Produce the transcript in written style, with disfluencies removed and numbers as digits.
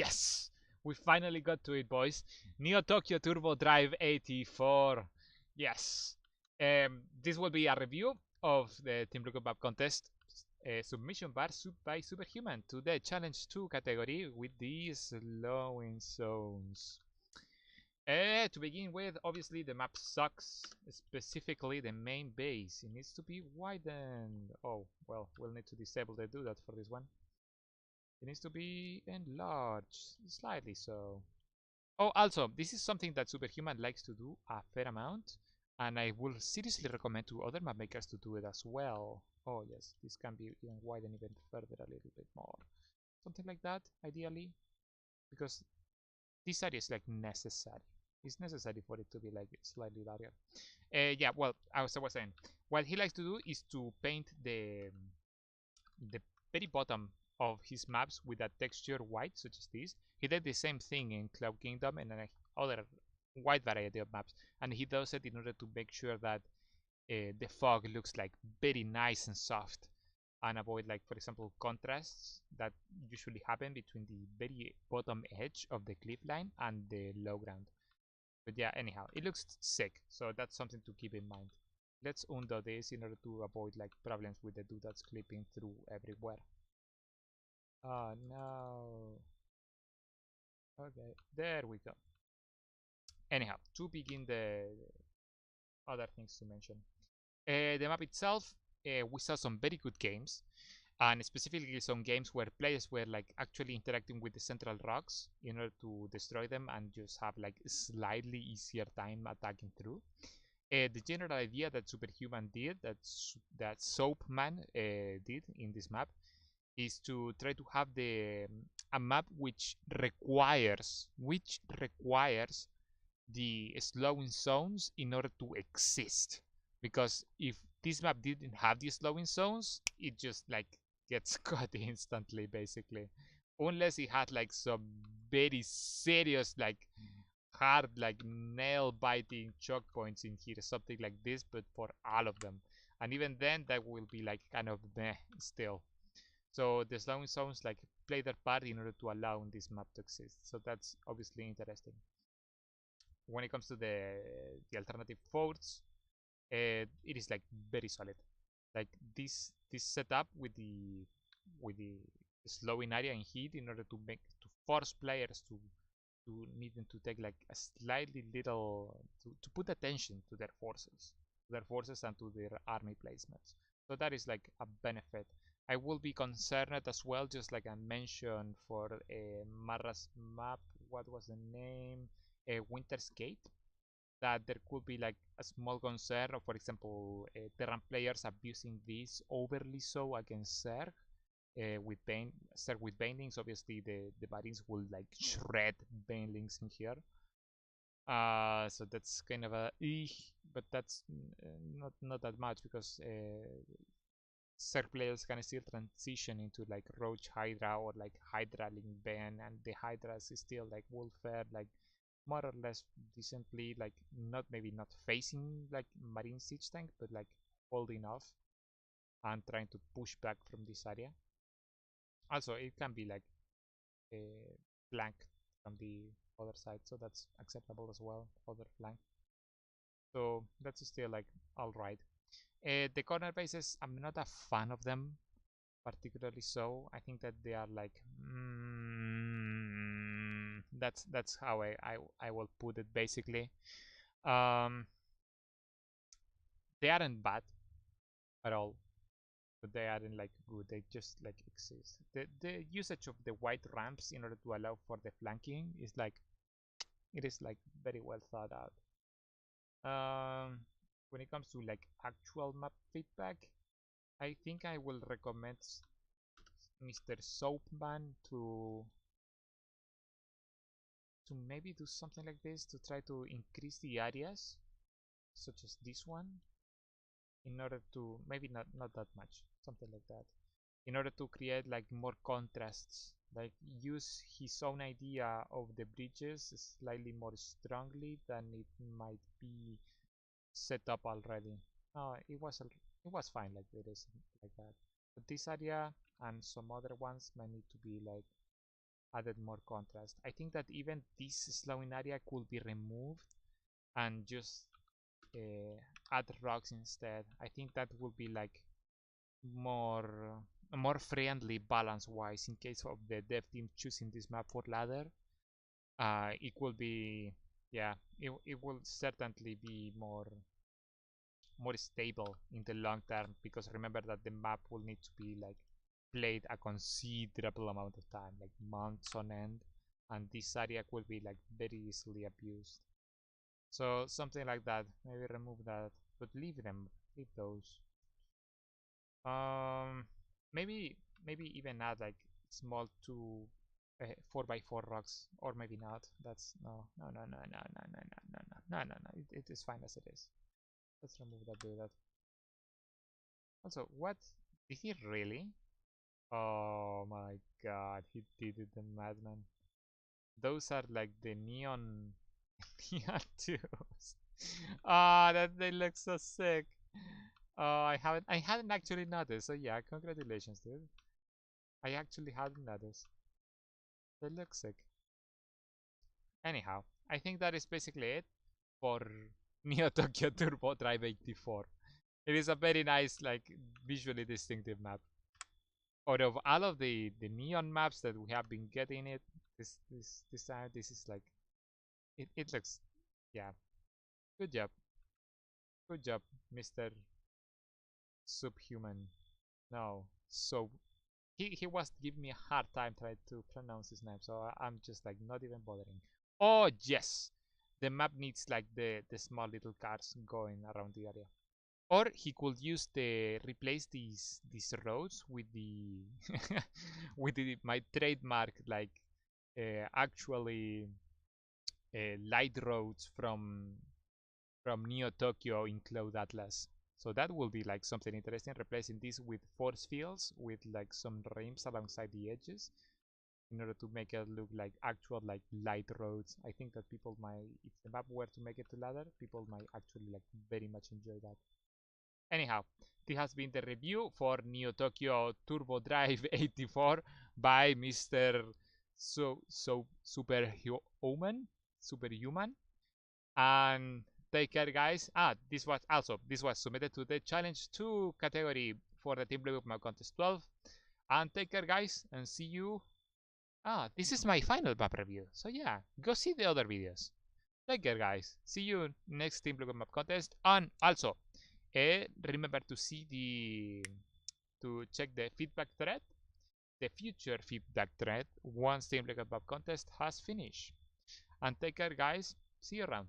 Yes, we finally got to it, boys. Neo Tokyo Turbo Drive 84. Yes. This will be a review of the TeamLiquid map contest submission bar by Superhuman to the Challenge 2 category with these slowing zones. To begin with, obviously the map sucks, specifically the main base. It needs to be widened. Oh, well, we'll need to disable the do that for this one. It needs to be enlarged, slightly so. Oh, also, this is something that Superhuman likes to do a fair amount, and I will seriously recommend to other map makers to do it as well. Oh yes, this can be even widened even further a little bit more. Something like that, ideally, because this area is like necessary. It's necessary for it to be like slightly larger. Yeah, well, as I was saying, what he likes to do is to paint the very bottom of his maps with a texture white, such as this. He did the same thing in Cloud Kingdom and other wide variety of maps, and he does it in order to make sure that the fog looks like very nice and soft, and avoid, like, for example, contrasts that usually happen between the very bottom edge of the cliff line and the low ground. But yeah, anyhow, it looks sick, so that's something to keep in mind. Let's undo this in order to avoid like problems with the doodads clipping through everywhere. Oh no. Okay, there we go. Anyhow, to begin the other things to mention. The map itself, we saw some very good games, and specifically some games where players were like actually interacting with the central rocks in order to destroy them and just have like slightly easier time attacking through. The general idea that Superhuman did, that Soapman did in this map, is to try to have a map which requires the slowing zones in order to exist. Because if this map didn't have the slowing zones, it just like gets cut instantly, basically. Unless it had like some very serious, like hard, like nail biting choke points in here, something like this, but for all of them. And even then, that will be like kind of meh still. So the slowing zones like play their part in order to allow this map to exist. So that's obviously interesting. When it comes to the alternative forts, it is like very solid. Like this setup with the slowing area and heat in order to force players to need them to take like a slightly little to put attention to their forces and to their army placements. So that is like a benefit. I will be concerned as well, just like I mentioned for Marra's map. What was the name? Winter's Gate. That there could be like a small concern of, for example, Terran players abusing this overly so against Zerg. Zerg with Banelings, obviously the Marines will like shred Banelings in here. So that's kind of a but that's not that much, because Zerg players can still transition into like Roach Hydra or like Hydra Link Ben, and the Hydras is still like will fare like more or less decently, like not facing like Marine siege tank, but like holding off and trying to push back from this area. Also, it can be like flanked from the other side, so that's acceptable as well. Other flank, so that's still like all right. The corner bases, I'm not a fan of them particularly. So I think that they are like that's how I will put it basically. Um, they aren't bad at all, but they aren't like good. They just like exist. The usage of the white ramps in order to allow for the flanking is like it is like very well thought out. When it comes to like actual map feedback, I think I will recommend Mr. Soapman to maybe do something like this, to try to increase the areas such as this one, in order to maybe not that much, something like that, in order to create like more contrasts, like use his own idea of the bridges slightly more strongly than it might be set up already. No, it was fine like it is like that, but this area and some other ones might need to be like added more contrast. I think that even this slowing area could be removed and just add rocks instead. I think that would be like more friendly balance wise in case of the dev team choosing this map for ladder. It will be, yeah, it will certainly be more stable in the long term, because remember that the map will need to be like played a considerable amount of time, like months on end, and this area will be like very easily abused. So something like that. Maybe remove that, but leave them. Leave those. Um, maybe even add like small 4x4 rocks, or maybe not. That's no. It is fine as it is. Let's remove that. Do that. Also, what did he really? Oh my god, he did it, the madman. Those are like the neon neon tubes. Ah, that they look so sick. Oh, I hadn't actually noticed. So yeah, congratulations, dude. I actually hadn't noticed. They look sick. Anyhow, I think that is basically it for Neo Tokyo Turbo Drive 84. It is a very nice, like, visually distinctive map. Out of all of the neon maps that we have been getting, this time, this is like, it looks, yeah, good job. Good job, Mr. Subhuman. No, so he was giving me a hard time trying to pronounce his name, so I'm just like not even bothering. Oh yes, the map needs like the small little cars going around the area. Or he could use the replace these roads with the with my trademark, like actually light roads from Neo Tokyo in Cloud Atlas. So that will be like something interesting, replacing this with force fields with like some rims alongside the edges in order to make it look like actual like light roads. I think that people might, if the map were to make it to ladder, people might actually like very much enjoy that. Anyhow, this has been the review for Neo Tokyo Turbo Drive 84 by Mr. Superhuman. And take care, guys. This was submitted to the challenge 2 category for the TeamLiquid Map Contest 12. And take care, guys, and see you. This is my final map review. So yeah, go see the other videos. Take care, guys. See you next TeamLiquid Map Contest. And also, remember to check the feedback thread, the future feedback thread, once TeamLiquid Map Contest has finished. And take care, guys. See you around.